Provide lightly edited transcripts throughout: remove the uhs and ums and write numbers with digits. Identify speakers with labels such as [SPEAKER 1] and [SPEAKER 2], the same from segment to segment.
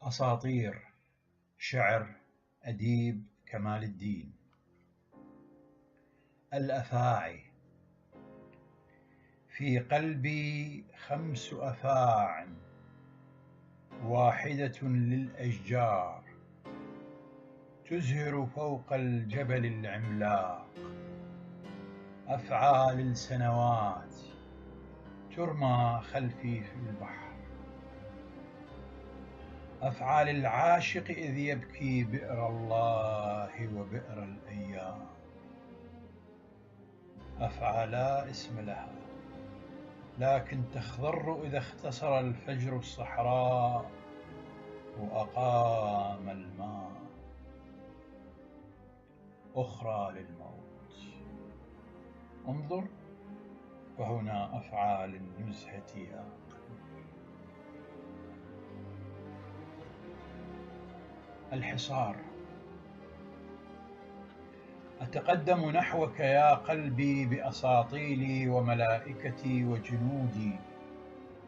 [SPEAKER 1] أساطير شعر أديب كمال الدين. الأفاعي: في قلبي 5 أفاع، واحدة للأشجار، تزهر فوق الجبل العملاق، أفعى للسنوات ترمى خلفي في البحر، أفعى للعاشق إذ يبكي بئر الله وبئر الأيام، أفعى لا اسم لها لكن تخضر إذا اختصر الفجر الصحراء وأقام الماء، أخرى للموت انظر فهنا أفعى للنزهة يا قلبي. الحصار: أتقدم نحوك يا قلبي بأساطيلي وملائكتي وجنودي،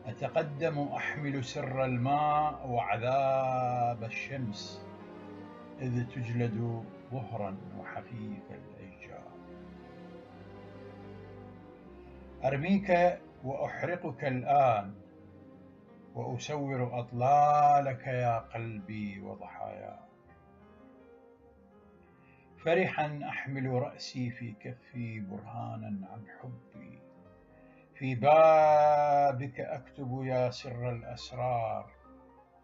[SPEAKER 1] أتقدم أحمل سر الماء وعذاب الشمس إذ تجلد ظهرا وحفيف الأشجار، أرميك وأحرقك الآن وأسور أطلالك يا قلبي وضحاياك، فرحا أحمل رأسي في كفي برهانا عن حبي، في بابك أكتب يا سر الأسرار،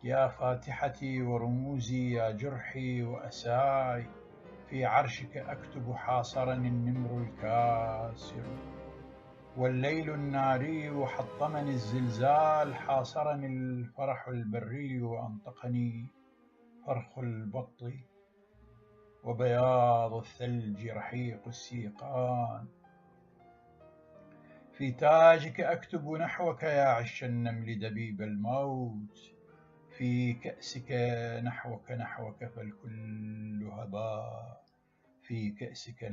[SPEAKER 1] يا فاتحتي ورموزي يا جرحي وأساي، في عرشك أكتب حاصرني النمر الكاسر، والليل الناري حطمني الزلزال، حاصرني الفرح البري وأنطقني فرخ البط، وبياض الثلج رحيق السيقان، في تاجك أكتب نحوك يا عش النمل دبيب الموت، في كأسك نحوك فالكل هباء، في كأسك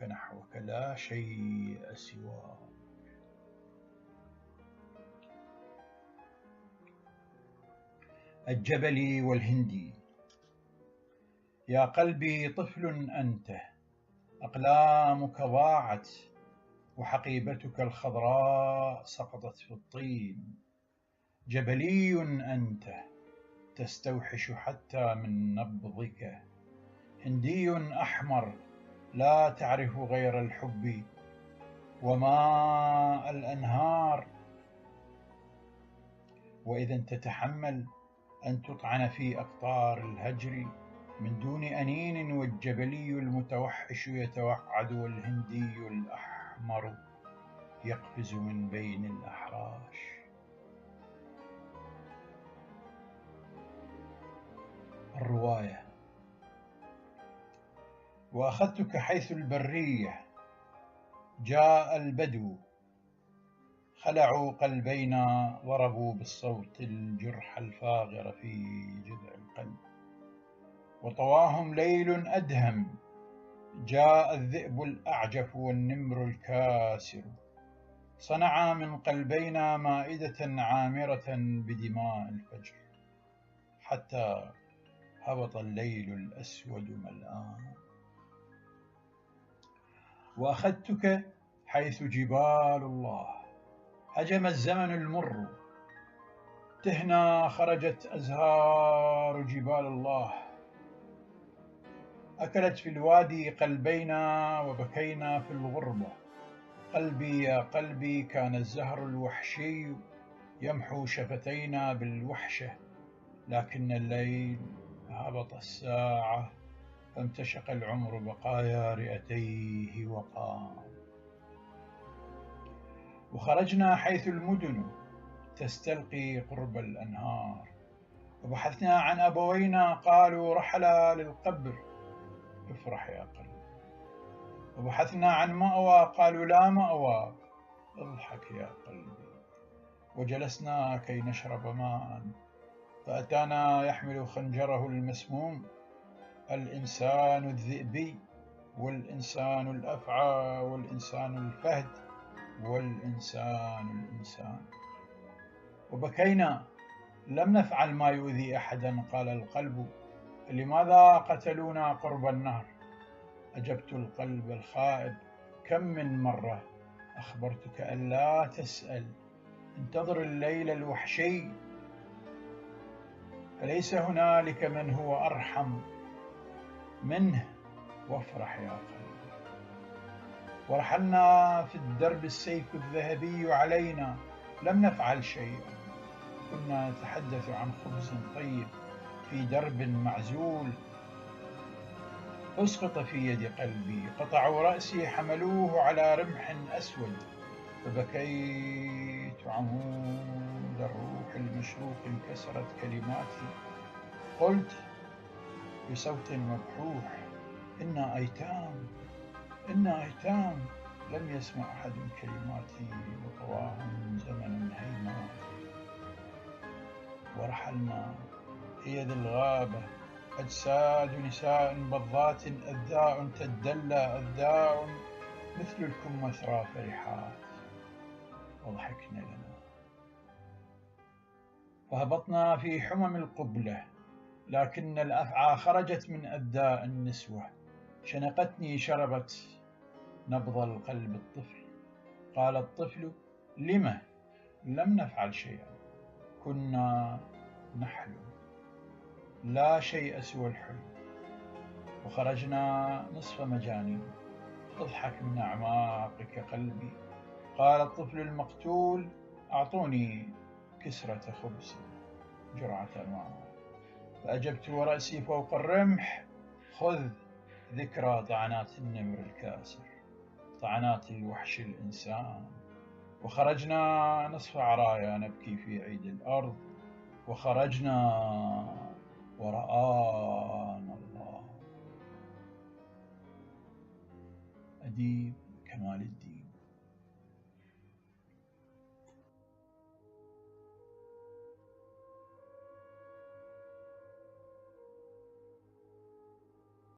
[SPEAKER 1] نحوك لا شيء سواك. الجبلي والهندي: يا قلبي طفل أنت، أقلامك ضاعت وحقيبتك الخضراء سقطت في الطين، جبلي أنت تستوحش حتى من نبضك، هندي أحمر لا تعرف غير الحب وماء الأنهار، وإذا تتحمل أن تطعن في أقطار الهجر من دون أنين، والجبلي المتوحش يتوعد والهندي الأحمر يقفز من بين الأحراش. الرواية: وأخذتك حيث البرية، جاء البدو خلعوا قلبينا، ضربوا بالصوت الجرح الفاغر في جذع القلب، وطواهم ليل أدهم، جاء الذئب الأعجف والنمر الكاسر، صنعا من قلبينا مائدة عامرة بدماء الفجر، حتى هبط الليل الأسود ملآن. وأخذتك حيث جبال الله، هجم الزمن المر، تهنا خرجت أزهار جبال الله، أكلت في الوادي قلبينا وبكينا في الغربة، قلبي يا قلبي كان الزهر الوحشي يمحو شفتينا بالوحشة، لكن الليل هبط الساعة فامتشق العمر بقايا رئتيه وقام. وخرجنا حيث المدن تستلقي قرب الأنهار، وبحثنا عن أبوينا قالوا رحلا للقبر، افرح يا قلبي، وبحثنا عن مأوى قالوا لا مأوى، اضحك يا قلبي، وجلسنا كي نشرب ماء فأتانا يحمل خنجره المسموم، الإنسان الذئبي والإنسان الأفعى والإنسان الفهد والإنسان الإنسان، وبكينا لم نفعل ما يؤذي أحدا. قال القلب: لماذا قتلونا قرب النهر؟ أجبت القلب الخائب: كم من مرة أخبرتك ألا تسأل، انتظر الليل الوحشي، فليس هنالك من هو أرحم منه، وافرح يا قلبي. ورحلنا في الدرب السيف الذهبي علينا، لم نفعل شيئا، كنا نتحدث عن خبز طيب في درب معزول. أسقط في يد قلبي، قطعوا رأسي، حملوه على رمح أسود، فبكيت عمود الروح المشروق، انكسرت كلماتي، قلت بصوت مبحوح: إنا أيتام، إنا أيتام. لم يسمع أحد كلماتي، وطواهم زمن هيما. ورحلنا في يد الغابة، أجساد نساء بضات، أذاء تدلى، أذاء مثل الكمثرى فرحات، وضحكن لنا. فهبطنا في حمم القبلة، لكن الأفعى خرجت من أذاء النسوة، شنقتني، شربت نبض القلب الطفل. قال الطفل: لم لم نفعل شيئا، كنا نحلم، لا شيء سوى الحلم. وخرجنا نصف مجانين، اضحك من أعماقك قلبي. قال الطفل المقتول: أعطوني كسرة خبز، جرعة ماء. فأجبت ورأسي فوق الرمح: خذ ذكرى طعنات النمر الكاسر، طعنات الوحش الإنسان. وخرجنا نصف عرايا نبكي في عيد الأرض، وخرجنا ورآنا الله. أديب كمال الدين.